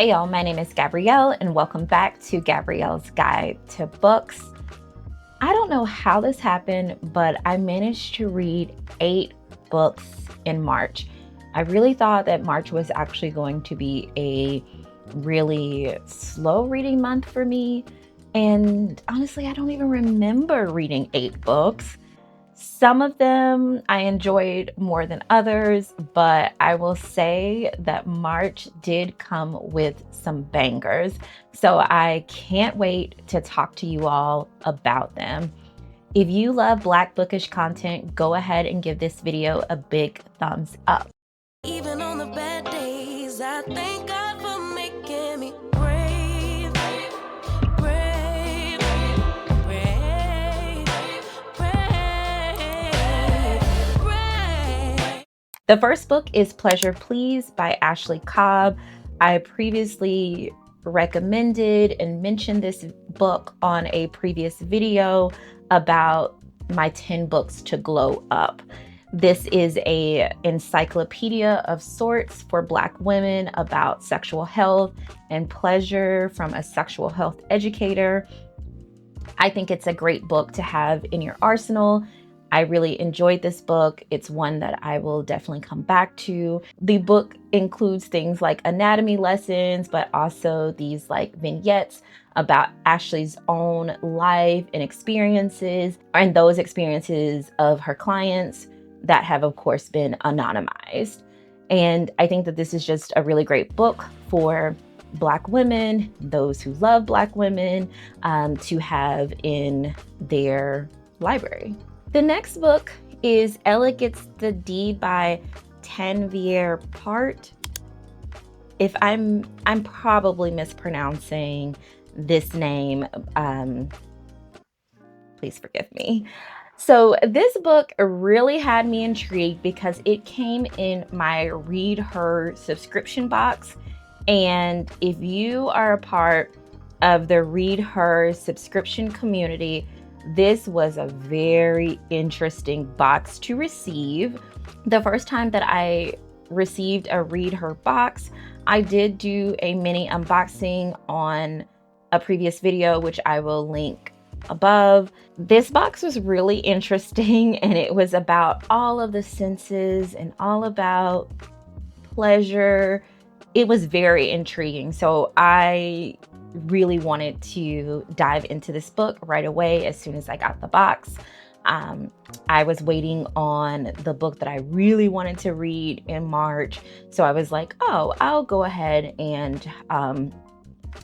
Hey y'all, my name is Gabrielle and welcome back to Gabrielle's Guide to Books. I don't know how this happened, but I managed to read 8 books in March. I really thought that March was actually going to be a really slow reading month for me. And honestly, I don't even remember reading 8 books. Some of them I enjoyed more than others, but I will say that March did come with some bangers. So I can't wait to talk to you all about them. If you love Black bookish content, go ahead and give this video a big thumbs up. Even on the bad days, I thank God for making me brave, brave, brave, brave, brave. The first book is Pleasure Please by Ashley Cobb. I previously recommended and mentioned this book on a previous video about my 10 books to glow up. This is an encyclopedia of sorts for Black women about sexual health and pleasure from a sexual health educator. I think it's a great book to have in your arsenal. I really enjoyed this book. It's one that I will definitely come back to. The book includes things like anatomy lessons, but also these like vignettes about Ashley's own life and experiences, and those experiences of her clients that have, of course, been anonymized. And I think that this is just a really great book for Black women, those who love Black women, to have in their library. The next book is Ella Gets the D by Tanvier Peart. If I'm probably mispronouncing this name, please forgive me. So this book really had me intrigued because it came in my Read Her subscription box. And if you are a part of the Read Her subscription community, this was a very interesting box to receive. The first time that I received a Read Her box, I did do a mini unboxing on a previous video, which I will link above. This box was really interesting, and it was about all of the senses and all about pleasure. It was very intriguing. So I really wanted to dive into this book right away as soon as I got the box. I was waiting on the book that I really wanted to read in March. So I was like, oh, I'll go ahead and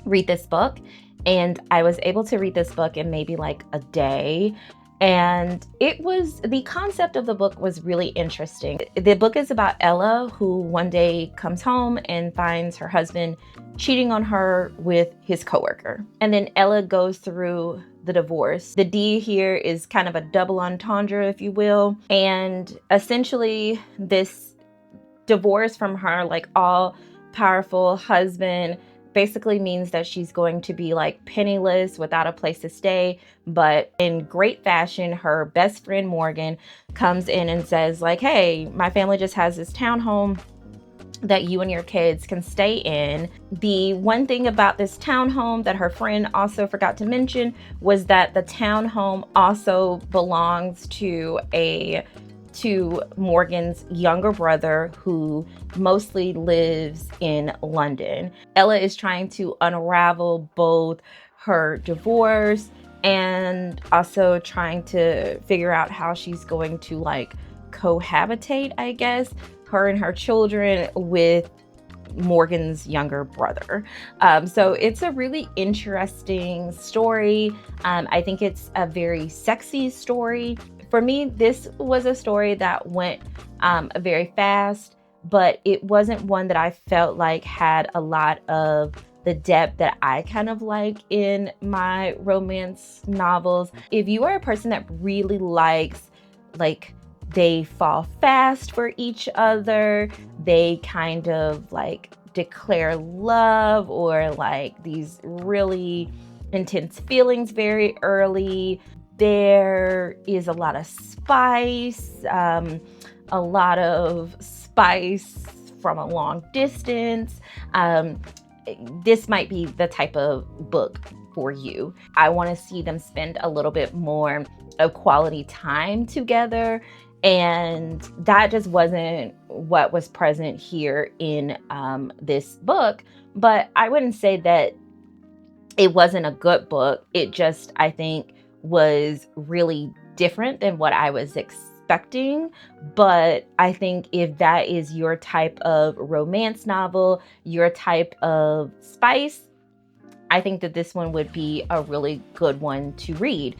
read this book. And I was able to read this book in maybe like a day. And the concept of the book was really interesting. The book is about Ella, who one day comes home and finds her husband cheating on her with his coworker. And then Ella goes through the divorce. The D here is kind of a double entendre, if you will. And essentially this divorce from her, like all powerful husband, basically means that she's going to be like penniless without a place to stay. But in great fashion, her best friend Morgan comes in and says like, hey, my family just has this townhome that you and your kids can stay in. The one thing about this townhome that her friend also forgot to mention was that the townhome also belongs to Morgan's younger brother, who mostly lives in London. Ella is trying to unravel both her divorce and also trying to figure out how she's going to like cohabitate, I guess, her and her children with Morgan's younger brother. So it's a really interesting story. I think it's a very sexy story. For me, this was a story that went very fast, but it wasn't one that I felt like had a lot of the depth that I kind of like in my romance novels. If you are a person that really likes, like, they fall fast for each other, they kind of like declare love or like these really intense feelings very early, there is a lot of spice from a long distance. this might be the type of book for you. I want to see them spend a little bit more of quality time together, and that just wasn't what was present here in this book. But I wouldn't say that it wasn't a good book. It just, I think, was really different than what I was expecting. But I think if that is your type of romance novel, your type of spice, I think that this one would be a really good one to read.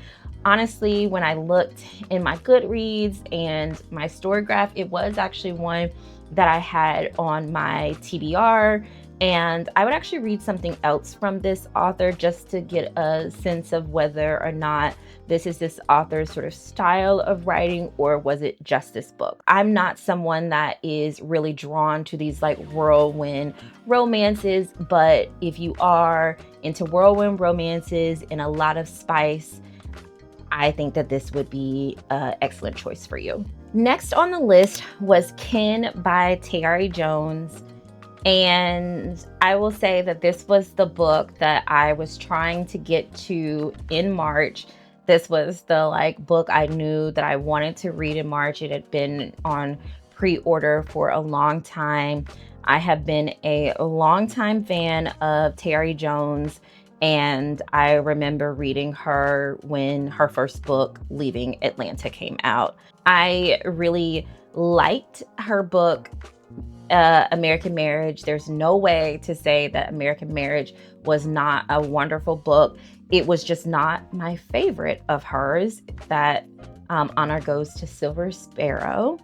Honestly, when I looked in my Goodreads and my Storygraph, it was actually one that I had on my TBR. And I would actually read something else from this author just to get a sense of whether or not this is this author's sort of style of writing, or was it just this book. I'm not someone that is really drawn to these like whirlwind romances, but if you are into whirlwind romances and a lot of spice, I think that this would be an excellent choice for you. Next on the list was Kin by Tayari Jones. And I will say that this was the book that I was trying to get to in March. This was the book I knew that I wanted to read in March. It had been on pre-order for a long time. I have been a longtime fan of Tayari Jones, and I remember reading her when her first book, Leaving Atlanta, came out. I really liked her book, American Marriage. There's no way to say that American Marriage was not a wonderful book. It was just not my favorite of hers. That honor goes to Silver Sparrow.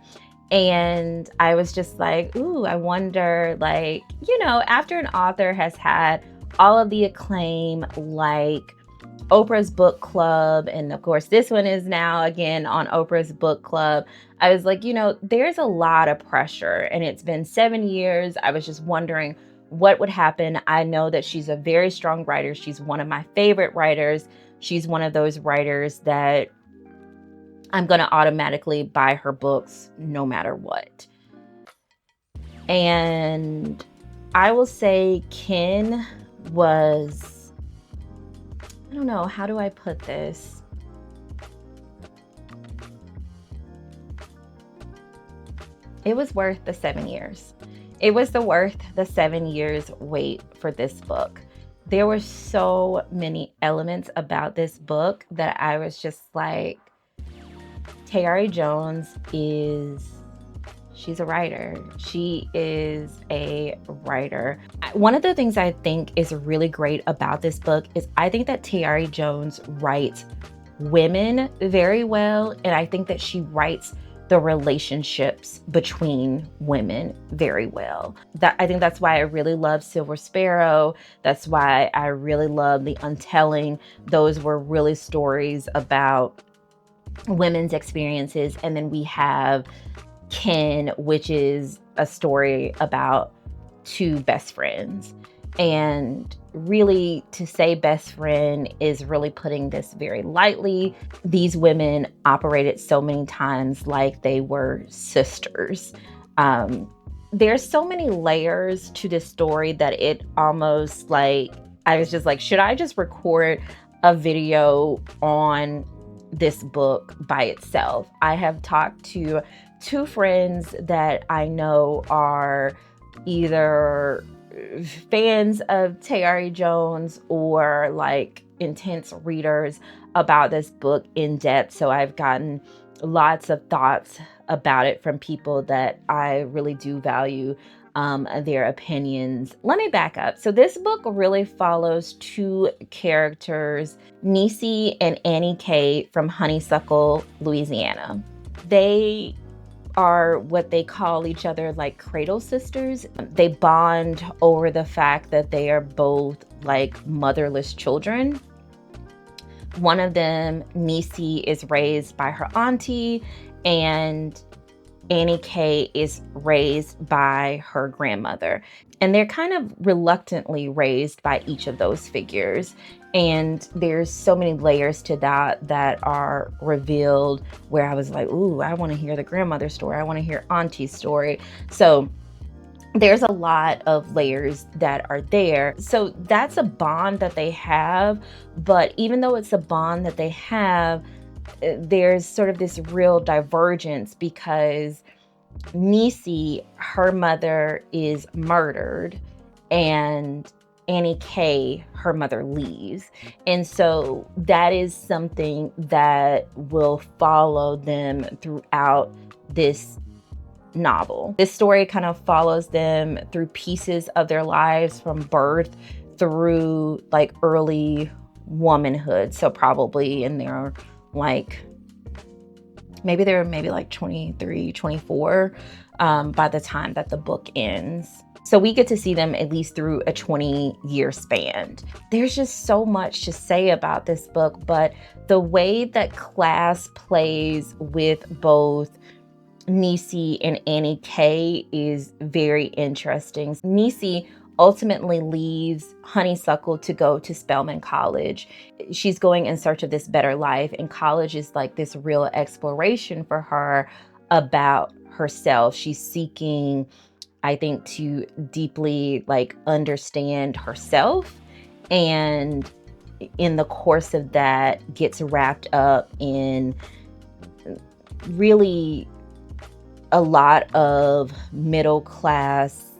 And I was just like, ooh, I wonder, after an author has had all of the acclaim, like Oprah's book club, and of course this one is now again on Oprah's book club, I was like, there's a lot of pressure, and it's been 7 years. I was just wondering what would happen. I know that she's a very strong writer. She's one of my favorite writers. She's one of those writers that I'm going to automatically buy her books no matter what. And I will say Kin was, I don't know, how do I put this? It was worth the 7 years. It was worth the 7 years wait for this book. There were so many elements about this book that I was just like, Tayari Jones she's a writer. She is a writer. One of the things I think is really great about this book is I think that Tayari Jones writes women very well, and I think that she writes the relationships between women very well. I think that's why I really love Silver Sparrow. That's why I really love The Untelling. Those were really stories about women's experiences. And then we have Kin, which is a story about two best friends. And really, to say best friend is really putting this very lightly. These women operated so many times like they were sisters. There's so many layers to this story that it almost I was just like, should I just record a video on this book by itself? I have talked to two friends that I know are either fans of Tayari Jones or intense readers about this book in depth. So I've gotten lots of thoughts about it from people that I really do value their opinions. Let me back up. So this book really follows two characters, Niecy and Annie K from Honeysuckle, Louisiana. They are what they call each other cradle sisters. They bond over the fact that they are both motherless children. One of them, Niecy, is raised by her auntie, and Annie K is raised by her grandmother. And they're kind of reluctantly raised by each of those figures. And there's so many layers to that are revealed where I was like, ooh, I want to hear the grandmother story. I want to hear auntie's story. So there's a lot of layers that are there. So that's a bond that they have. But even though it's a bond that they have, there's sort of this real divergence because Niecy, her mother, is murdered, and Annie K, her mother, leaves. And so that is something that will follow them throughout this novel. This story kind of follows them through pieces of their lives from birth through like early womanhood. So probably in their like, maybe they're like 23, 24 by the time that the book ends. So we get to see them at least through a 20-year span. There's just so much to say about this book, but the way that class plays with both Niecy and Annie K is very interesting. Niecy ultimately leaves Honeysuckle to go to Spelman College. She's going in search of this better life, and college is like this real exploration for her about herself. She's seeking, I think, to deeply like understand herself, and in the course of that gets wrapped up in really a lot of middle class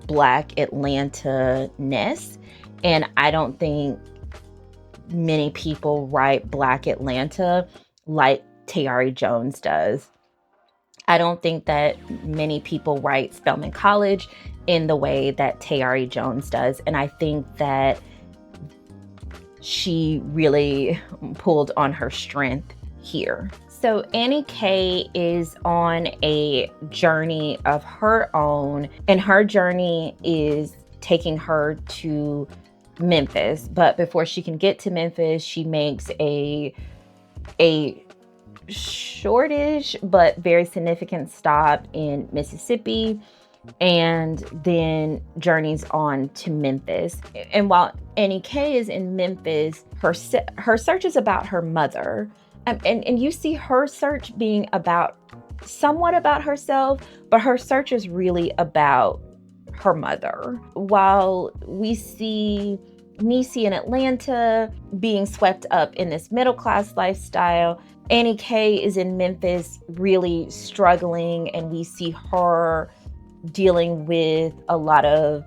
Black Atlanta-ness. And I don't think many people write Black Atlanta like Tayari Jones does. I don't think that many people write Spelman College in the way that Tayari Jones does. And I think that she really pulled on her strength here. So Annie K is on a journey of her own, and her journey is taking her to Memphis. But before she can get to Memphis, she makes a shortish but very significant stop in Mississippi, and then journeys on to Memphis. And while Annie K is in Memphis, her search is about her mother. And you see her search being somewhat about herself, but her search is really about her mother. While we see Niecy in Atlanta being swept up in this middle-class lifestyle, Annie K is in Memphis really struggling, and we see her dealing with a lot of,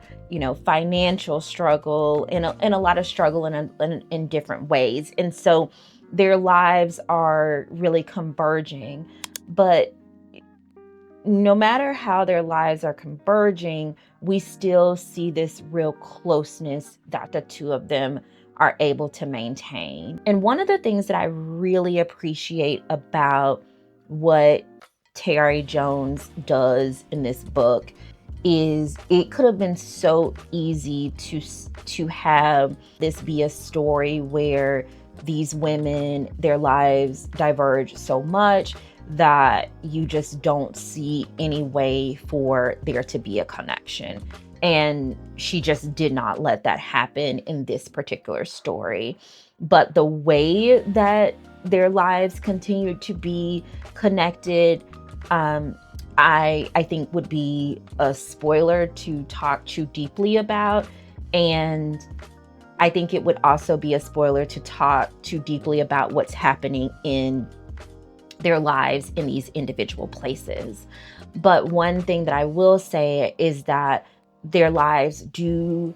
financial struggle and a lot of struggle in different ways. And so their lives are really converging. But no matter how their lives are converging, we still see this real closeness that the two of them are able to maintain. And one of the things that I really appreciate about what Tayari Jones does in this book is it could have been so easy to have this be a story where these women, their lives diverge so much that you just don't see any way for there to be a connection. And she just did not let that happen in this particular story. But the way that their lives continued to be connected, I think would be a spoiler to talk too deeply about. And I think it would also be a spoiler to talk too deeply about what's happening in their lives in these individual places. But one thing that I will say is that their lives do,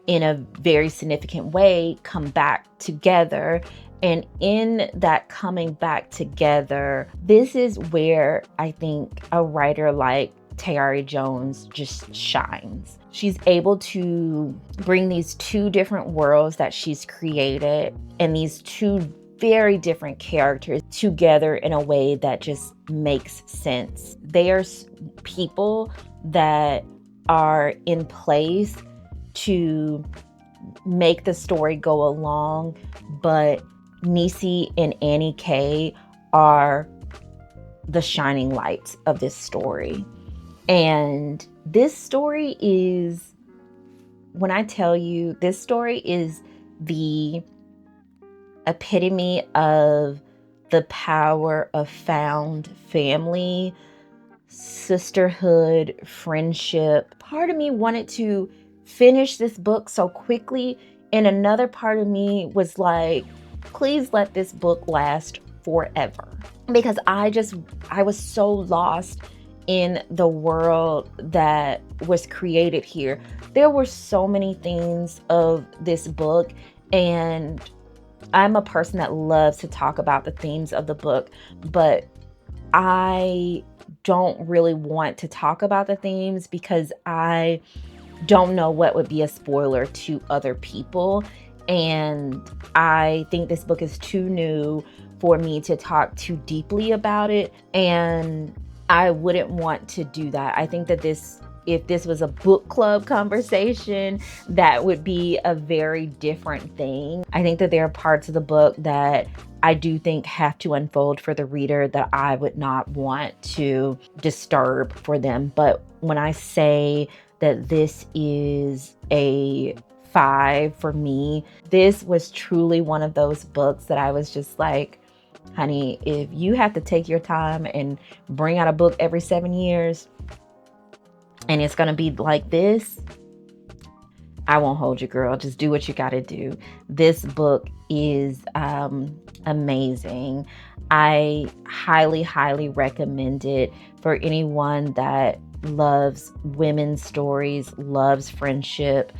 in a very significant way, come back together. And in that coming back together, this is where I think a writer like Tayari Jones just shines. She's able to bring these two different worlds that she's created and these two very different characters together in a way that just makes sense. They are people that are in place to make the story go along, but Niecy and Annie K are the shining lights of this story. And this story is, when I tell you, this story is the epitome of the power of found family sisterhood, friendship. Part of me wanted to finish this book so quickly, and another part of me was like, please let this book last forever. Because I was so lost in the world that was created here. There were so many things of this book, and I'm a person that loves to talk about the themes of the book, but I don't really want to talk about the themes because I don't know what would be a spoiler to other people. And I think this book is too new for me to talk too deeply about it. And I wouldn't want to do that. I think that if this was a book club conversation, that would be a very different thing. I think that there are parts of the book that I do think have to unfold for the reader that I would not want to disturb for them. But when I say that this is a 5 for me, this was truly one of those books that I was just like, honey, if you have to take your time and bring out a book every 7 years and it's gonna be like this, I won't hold you, girl. Just do what you gotta do. This book is amazing. I highly, highly recommend it for anyone that loves women's stories, loves friendship,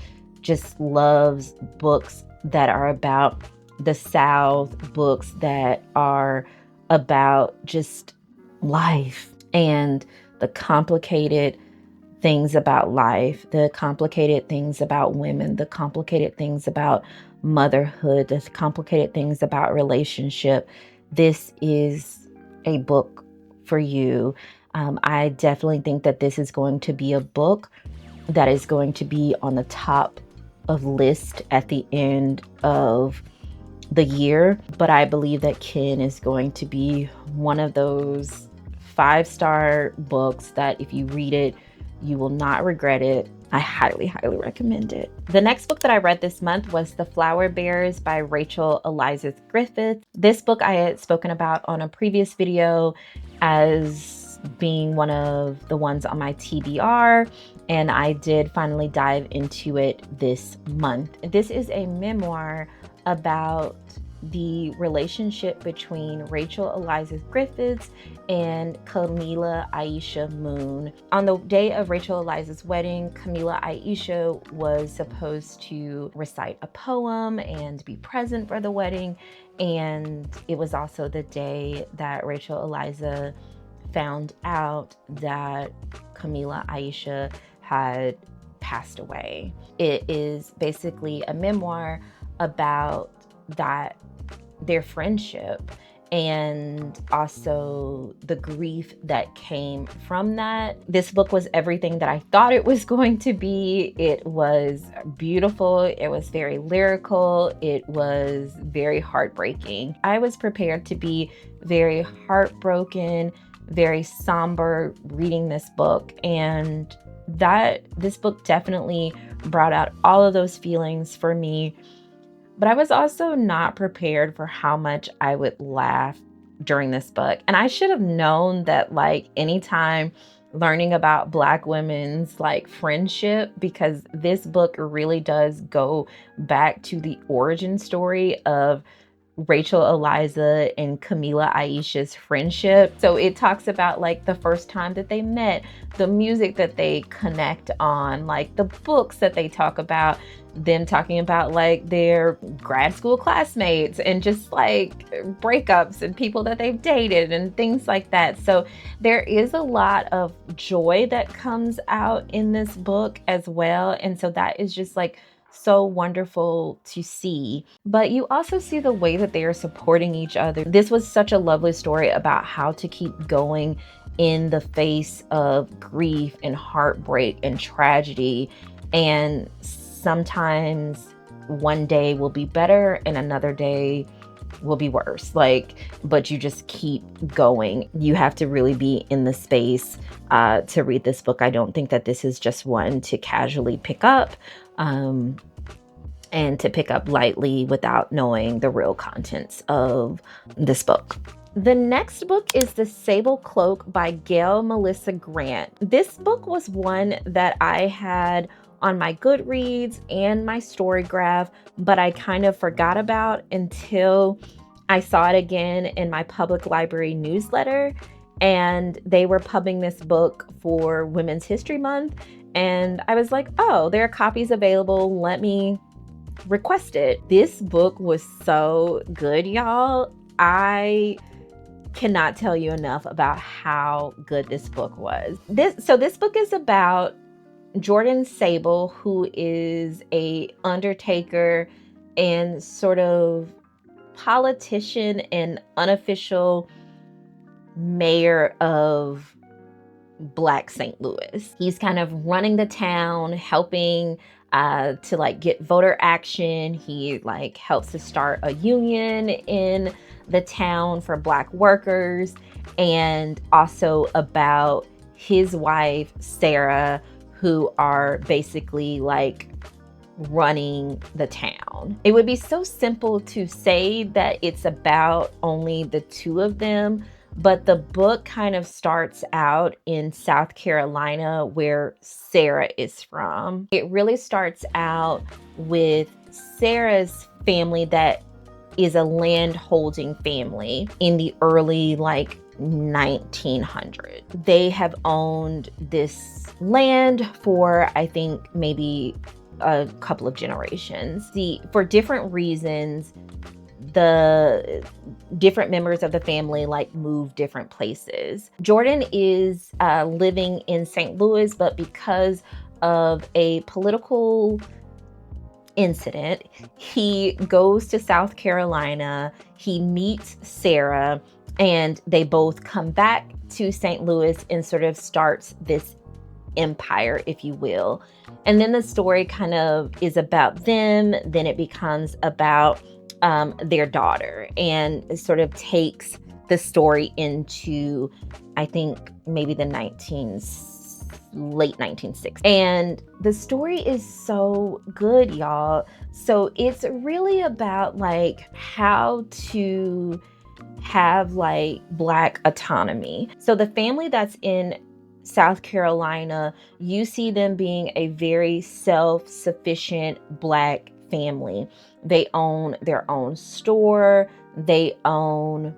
just loves books that are about the South, books that are about just life and the complicated things about life, the complicated things about women, the complicated things about motherhood, the complicated things about relationship. This is a book for you. I definitely think that this is going to be a book that is going to be on the top of list at the end of the year. But I believe that Kin is going to be one of those 5-star books that if you read it, you will not regret it. I highly, highly recommend it. The next book that I read this month was The Flower Bearers by Rachel Eliza Griffiths. This book I had spoken about on a previous video as being one of the ones on my TBR, and I did finally dive into it this month. This is a memoir about the relationship between Rachel Eliza Griffiths and Camila Aisha Moon. On the day of Rachel Eliza's wedding, Camila Aisha was supposed to recite a poem and be present for the wedding. And it was also the day that Rachel Eliza found out that Camila Aisha had passed away. It is basically a memoir about their friendship and also the grief that came from that. This book was everything that I thought it was going to be. It was beautiful. It was very lyrical. It was very heartbreaking. I was prepared to be very heartbroken, very somber reading this book, and this book definitely brought out all of those feelings for me. But I was also not prepared for how much I would laugh during this book. And I should have known that, like, anytime learning about Black women's like friendship, because this book really does go back to the origin story of Rachel Eliza and Camila Aisha's friendship. So it talks about like the first time that they met, the music that they connect on, like the books that they talk about, them talking about like their grad school classmates and just like breakups and people that they've dated and things like that. So there is a lot of joy that comes out in this book as well. And so that is just like so wonderful to see. But you also see the way that they are supporting each other. This was such a lovely story about how to keep going in the face of grief and heartbreak and tragedy. And sometimes one day will be better and another day will be worse. But you just keep going. You have to really be in the space to read this book. I don't think that this is just one to casually pick up. And to pick up lightly without knowing the real contents of this book. The next book is The Sable Cloak by Gail Milissa Grant. This book was one that I had on my Goodreads and my Storygraph, but I kind of forgot about until I saw it again in my public library newsletter, and they were pubbing this book for Women's History Month, and I was like, oh, there are copies available, let me request it. This book was so good, y'all. I cannot tell you enough about how good this book was. This book is about Jordan Sable, who is a undertaker and sort of politician and unofficial mayor of Black St. Louis. He's kind of running the town, helping to like get voter action. He like helps to start a union in the town for Black workers, and also about his wife, Sarah, who are basically like running the town. It would be so simple to say that it's about only the two of them, but the book kind of starts out in South Carolina, where Sarah is from. It really starts out with Sarah's family that is a land holding family in the early 1900s. They have owned this land for, I think, maybe a couple of generations. For different reasons, the different members of the family move different places. Jordan is living in St. Louis, but because of a political incident, he goes to South Carolina, he meets Sarah, and they both come back to St. Louis and sort of starts this empire, if you will. And then the story kind of is about them, then it becomes about their daughter, and it sort of takes the story into, I think, maybe the late 1960s. And the story is so good, y'all. So it's really about how to have Black autonomy. So the family that's in South Carolina, you see them being a very self-sufficient Black family. They own their own store, they own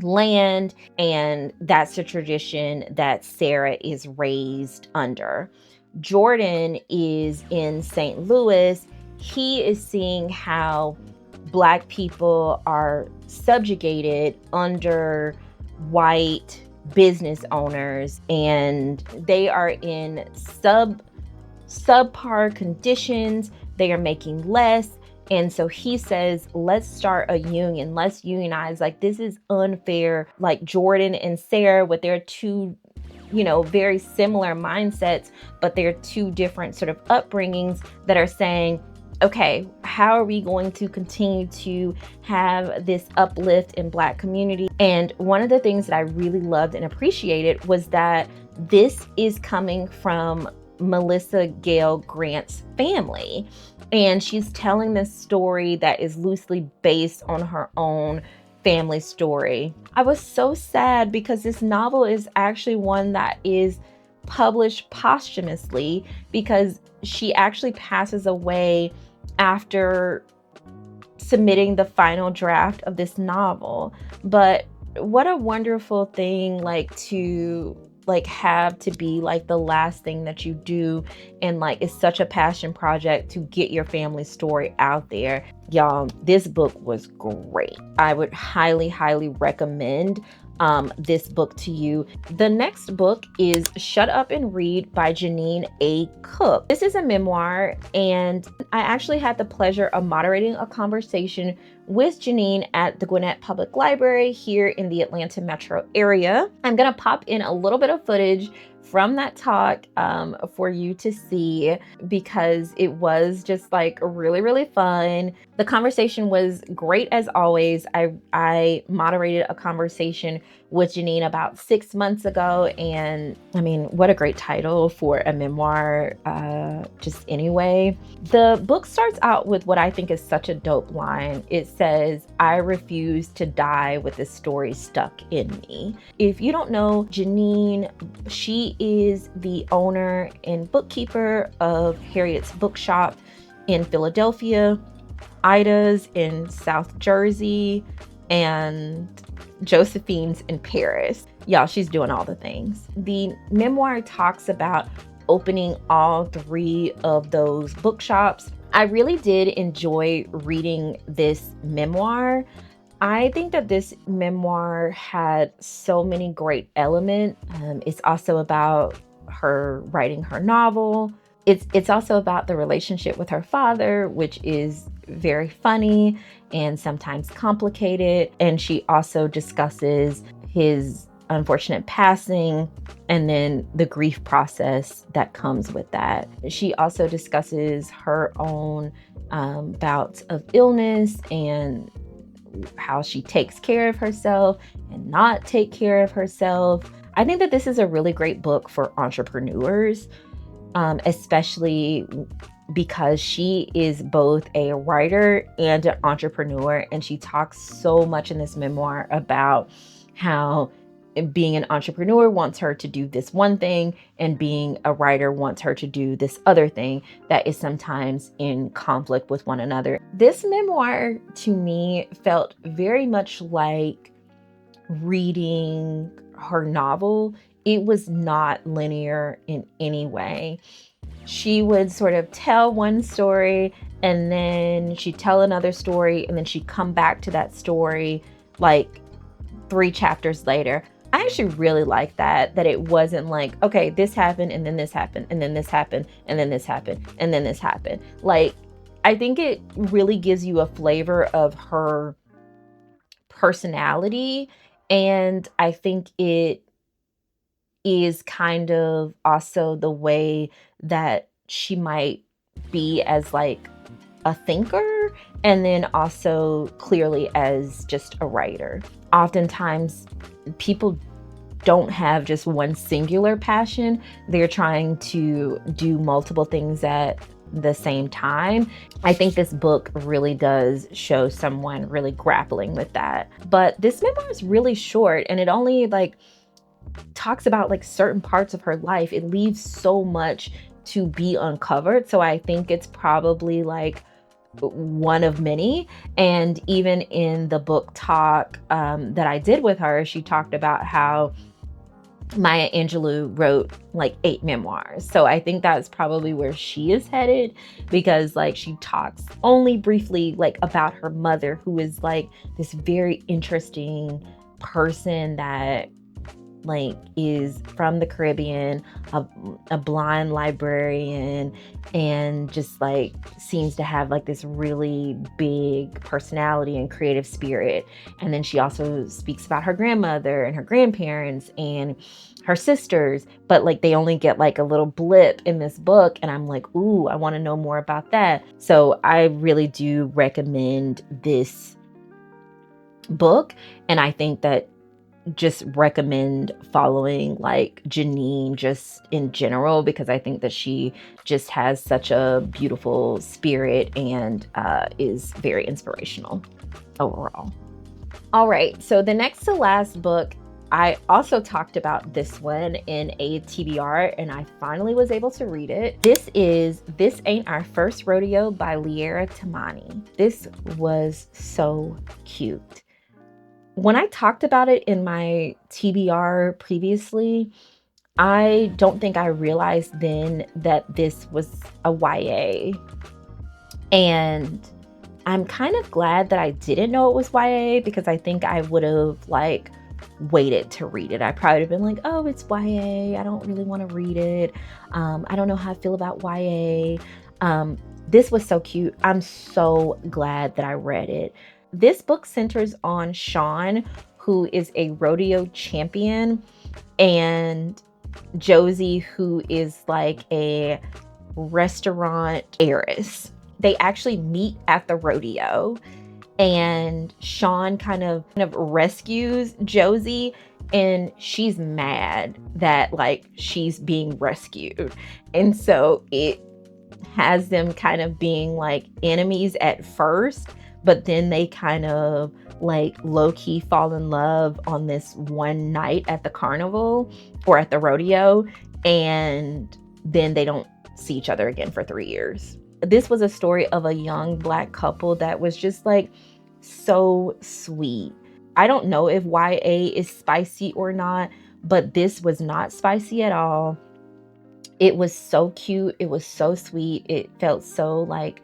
land, and that's a tradition that Sarah is raised under. Jordan is in St. Louis. He is seeing how Black people are subjugated under white business owners, and they are in subpar conditions. They are making less. And so he says, let's start a union. Let's unionize. This is unfair. Jordan and Sarah, with their two, very similar mindsets, but they're two different sort of upbringings, that are saying, okay, how are we going to continue to have this uplift in Black community? And one of the things that I really loved and appreciated was that this is coming from Milissa Gail Grant's family. And she's telling this story that is loosely based on her own family story. I was so sad because this novel is actually one that is published posthumously, because she actually passes away after submitting the final draft of this novel. But what a wonderful thing to have to be the last thing that you do, and it's such a passion project to get your family story out there. Y'all, this book was great. I would highly recommend this book to you. The next book is Shut Up and Read by Jeannine A. Cook. This is a memoir, and I actually had the pleasure of moderating a conversation with Jeannine at the Gwinnett Public Library here in the Atlanta metro area. I'm gonna pop in a little bit of footage from that talk for you to see, because it was just like really, really fun. The conversation was great as always. I moderated a conversation with Jeannine about 6 months ago, and I mean, what a great title for a memoir, just anyway. The book starts out with what I think is such a dope line. It says, "I refuse to die with this story stuck in me." If you don't know Jeannine, she is the owner and bookkeeper of Harriet's Bookshop in Philadelphia, Ida's in South Jersey, and Josephine's in Paris. Y'all, she's doing all the things. The memoir talks about opening all 3 of those bookshops. I really did enjoy reading this memoir. I think that this memoir had so many great elements. It's also about her writing her novel. It's also about the relationship with her father, which is very funny and sometimes complicated. And she also discusses his unfortunate passing and then the grief process that comes with that. She also discusses her own bouts of illness and how she takes care of herself and not take care of herself. I think that this is a really great book for entrepreneurs, especially because she is both a writer and an entrepreneur. And she talks so much in this memoir about how being an entrepreneur wants her to do this one thing, and being a writer wants her to do this other thing that is sometimes in conflict with one another. This memoir to me felt very much like reading her novel. It was not linear in any way. She would sort of tell one story, and then she'd tell another story, and then she'd come back to that story like 3 chapters later. I actually really like that it wasn't like, okay, this happened and then this happened and then this happened and then this happened and then this happened. Like, I think it really gives you a flavor of her personality. And I think it is kind of also the way that she might be as like a thinker, and then also clearly as just a writer. Oftentimes people don't have just one singular passion. They're trying to do multiple things at the same time. I think this book really does show someone really grappling with that. But this memoir is really short, and it only like talks about like certain parts of her life. It leaves so much to be uncovered. So I think it's probably like one of many. And even in the book talk that I did with her, she talked about how Myah Angelou wrote like 8 memoirs. So I think that's probably where she is headed, because like she talks only briefly like about her mother, who is like this very interesting person that like is from the Caribbean, a blind librarian, and just like seems to have like this really big personality and creative spirit. And then she also speaks about her grandmother and her grandparents and her sisters, but like they only get like a little blip in this book, and I'm like, ooh, I want to know more about that. So I really do recommend this book, and I think that just recommend following like Jeannine just in general, because I think that she just has such a beautiful spirit and is very inspirational overall. All right, so the next to last book, I also talked about this one in a TBR, and I finally was able to read it. This is This Ain't Our First Rodeo by Liara Tamani. This was so cute. When I talked about it in my TBR previously, I don't think I realized then that this was a YA. And I'm kind of glad that I didn't know it was YA, because I think I would have like waited to read it. I probably have been like, oh, it's YA. I don't really want to read it. I don't know how I feel about YA. This was so cute. I'm so glad that I read it. This book centers on Sean, who is a rodeo champion, and Josie, who is like a restaurant heiress. They actually meet at the rodeo, and Sean kind of rescues Josie, and she's mad that like she's being rescued. And so it has them kind of being like enemies at first, but then they kind of like low-key fall in love on this one night at the carnival or at the rodeo, and then they don't see each other again for 3 years. This was a story of a young Black couple that was just like so sweet. I don't know if YA is spicy or not, but this was not spicy at all. It was so cute. It was so sweet. It felt so like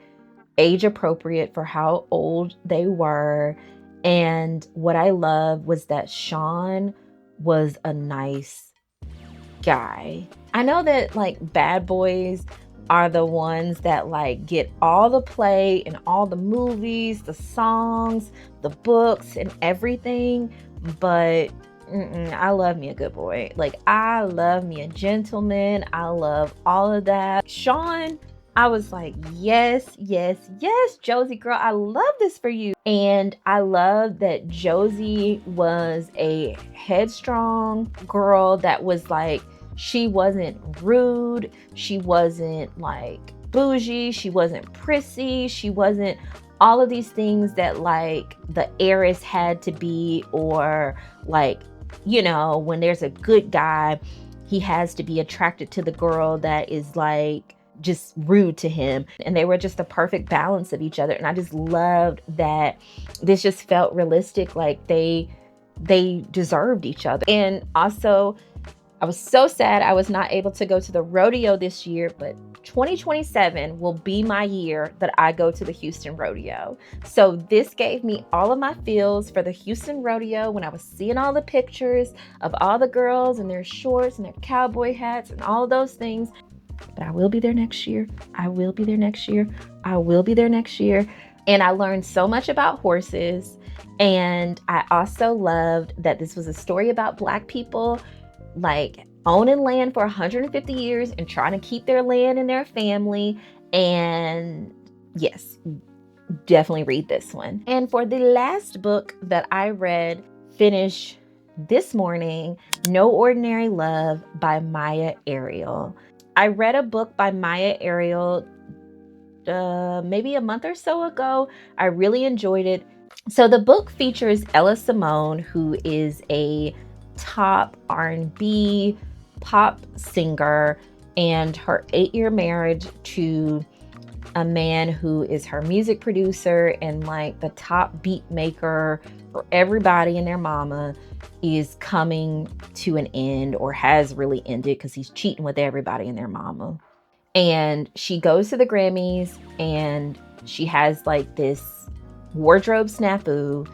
age appropriate for how old they were. And what I love was that Sean was a nice guy. I know that like bad boys are the ones that like get all the play and all the movies, the songs, the books, and everything, but I love me a good boy. Like, I love me a gentleman. I love all of that. Sean, I was like, yes, yes, yes, Josie girl, I love this for you. And I love that Josie was a headstrong girl that was like, she wasn't rude. She wasn't like bougie. She wasn't prissy. She wasn't all of these things that like the heiress had to be, or like, you know, when there's a good guy, he has to be attracted to the girl that is like just rude to him. And they were just the perfect balance of each other. And I just loved that this just felt realistic, like they deserved each other. And also, I was so sad I was not able to go to the rodeo this year, but 2027 will be my year that I go to the Houston rodeo. So this gave me all of my feels for the Houston rodeo when I was seeing all the pictures of all the girls in their shorts and their cowboy hats and all of those things. But I will be there next year. I will be there next year. I will be there next year. And I learned so much about horses. And I also loved that this was a story about Black people like owning land for 150 years and trying to keep their land and their family. And yes, definitely read this one. And for the last book that I finished this morning, No Ordinary Love by Myah Ariel. I read a book by Myah Ariel maybe a month or so ago. I really enjoyed it. So the book features Ella Simone, who is a top R&B pop singer, and her 8-year marriage to a man who is her music producer and like the top beat maker for everybody and their mama is coming to an end, or has really ended, because he's cheating with everybody and their mama. And she goes to the Grammys and she has like this wardrobe snafu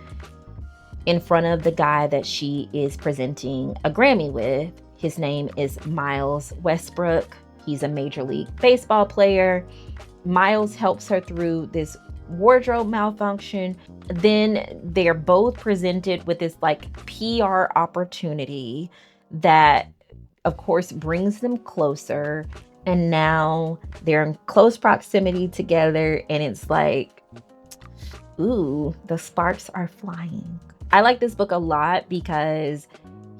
in front of the guy that she is presenting a Grammy with. His name is Miles Westbrook. He's a Major League Baseball player. Miles helps her through this wardrobe malfunction. Then they're both presented with this like PR opportunity that, of course, brings them closer. And now they're in close proximity together. And it's like, ooh, the sparks are flying. I like this book a lot because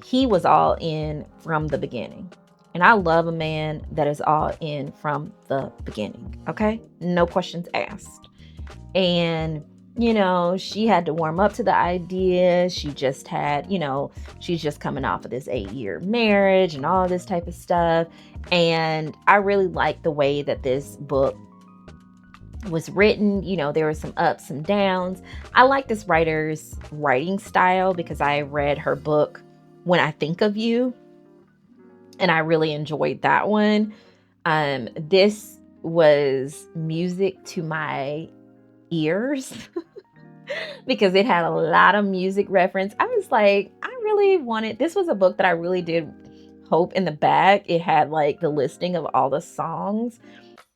he was all in from the beginning. And I love a man that is all in from the beginning. Okay? No questions asked. And, you know, she had to warm up to the idea. She just had, you know, she's just coming off of this 8-year marriage and all this type of stuff. And I really like the way that this book was written. You know, there were some ups, some downs. I like this writer's writing style because I read her book When I Think of You, and I really enjoyed that one. This was music to my ears because it had a lot of music reference. I was like, I really wanted, this was a book that I really did hope in the back it had like the listing of all the songs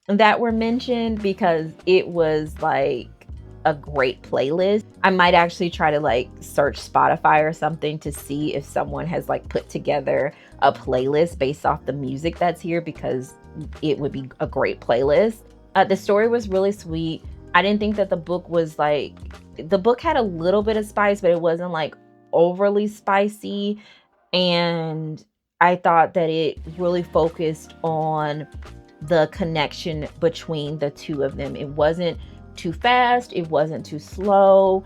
that were mentioned, because it was like a great playlist. I might actually try to like search Spotify or something to see if someone has like put together a playlist based off the music that's here, because it would be a great playlist. The story was really sweet. I didn't think that the book was like, the book had a little bit of spice, but it wasn't like overly spicy. And I thought that it really focused on the connection between the two of them. It wasn't too fast, it wasn't too slow.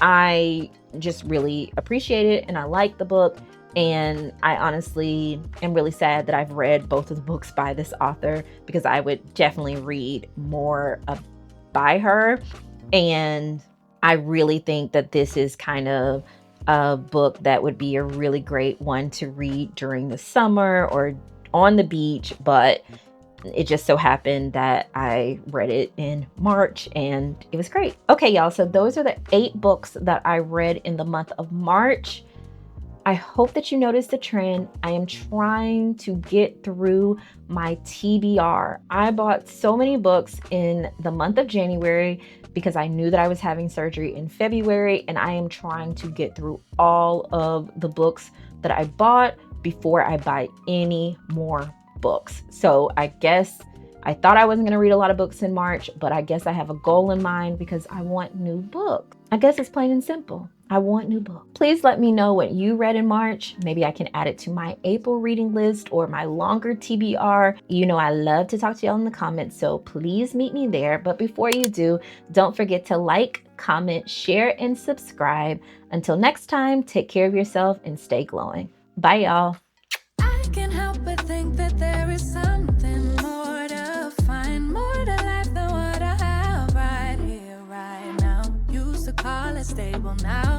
I just really appreciate it and I like the book. And I honestly am really sad that I've read both of the books by this author, because I would definitely read more by her. And I really think that this is kind of a book that would be a really great one to read during the summer or on the beach, but it just so happened that I read it in March and it was great. Okay, y'all, so those are the 8 books that I read in the month of March. I hope that you noticed the trend. I am trying to get through my TBR. I bought so many books in the month of January because I knew that I was having surgery in February, and I am trying to get through all of the books that I bought before I buy any more books. So I guess I thought I wasn't going to read a lot of books in March, but I guess I have a goal in mind because I want new books. I guess it's plain and simple. I want new books. Please let me know what you read in March. Maybe I can add it to my April reading list or my longer TBR. You know I love to talk to y'all in the comments, so please meet me there. But before you do, don't forget to like, comment, share, and subscribe. Until next time, take care of yourself and stay glowing. Bye, y'all. I can't help but think that there is something more to find, more to life than what I have right here, right now. Used to call it stable, now